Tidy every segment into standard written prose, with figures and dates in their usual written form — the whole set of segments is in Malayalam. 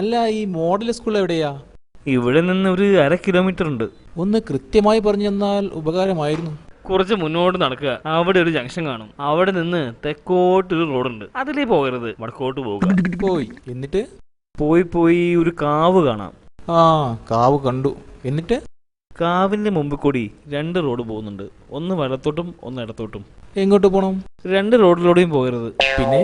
അല്ല, ഈ മോഡൽ സ്കൂൾ എവിടെയാ? ഇവിടെ നിന്ന് ഒരു 1/2 കിലോമീറ്റർ ഉണ്ട്. ഒന്ന് കൃത്യമായി പറഞ്ഞു തന്നാൽ ഉപകാരമായിരുന്നു. കുറച്ച് മുന്നോട്ട് നടക്കുക, അവിടെ ഒരു ജംഗ്ഷൻ കാണും. അവിടെ നിന്ന് തെക്കോട്ടൊരു റോഡുണ്ട്, അതിലേ പോകരുത്, വടക്കോട്ട് പോകുക. പോയി. എന്നിട്ട്? പോയി ഒരു കാവ് കാണാം. ആ, കാവ് കണ്ടു. എന്നിട്ട്? കാവിന്റെ മുമ്പിൽ കൂടി 2 റോഡ് പോകുന്നുണ്ട്, ഒന്ന് വലത്തോട്ടും ഒന്ന് ഇടത്തോട്ടും. എങ്ങോട്ട് പോണം? 2 റോഡിലൂടെയും പോകരുത്. പിന്നെ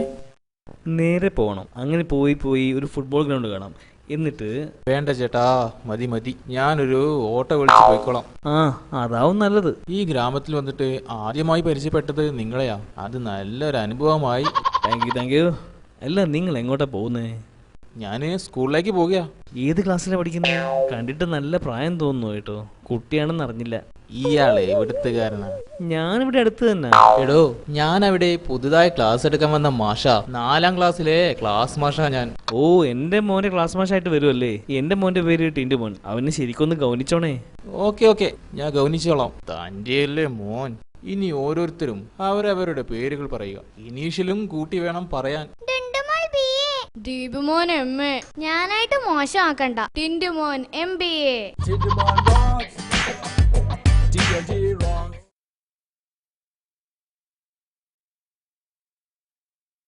നേരെ പോകണം. അങ്ങനെ പോയി ഒരു ഫുട്ബോൾ ഗ്രൗണ്ട് കാണാം. എന്നിട്ട് വേണ്ട ചേട്ടാ, മതി, ഞാനൊരു ഓട്ടോ വിളിച്ച് പോയിക്കോളാം. ആ, അതാവും നല്ലത്. ഈ ഗ്രാമത്തിൽ വന്നിട്ട് ആദ്യമായി പരിചയപ്പെട്ടത് നിങ്ങളെയാ. അത് നല്ലൊരു അനുഭവമായി. Thank you. അല്ല, നിങ്ങൾ എങ്ങോട്ടാ പോകുന്നേ? ഞാൻ സ്കൂളിലേക്ക് പോകുക. ഏത് ക്ലാസ്സിലാണ് പഠിക്കുന്നത്? കണ്ടിട്ട് നല്ല പ്രായം തോന്നുന്നു കേട്ടോ. കുട്ടിയാണെന്ന് അറിഞ്ഞില്ല. ഇയാളെ എവിടുത്തുകാരനാ? ഞാനിവിടെ അടുത്ത് തന്നെ. എടോ, ഞാൻ അവിടെ പുതുതായി ക്ലാസ് എടുക്കാൻ വന്ന മാഷ. 4ാം ക്ലാസ്സിലെ ക്ലാസ് മാഷ ഞാൻ. ഓ, എന്റെ മോന്റെ ക്ലാസ് മാഷായിട്ട് വരുമല്ലേ? എന്റെ മോന്റെ പേര് ടിൻഡു മോൻ. അവന് ശരിക്കൊന്ന് ഗൗനിച്ചോണേ. ഓക്കെ, ഞാൻ ഗൗനിച്ചോളാം. തന്റെയല്ലേ മോൻ. ഇനി ഓരോരുത്തരും അവരവരുടെ പേരുകൾ പറയുക. ഇനീഷ്യലും കൂട്ടി വേണം പറയാൻ. ദീപുമോൻ MA. ഞാനായിട്ട് മോശമാക്കണ്ട. ടിൻഡുമോൻ MBA.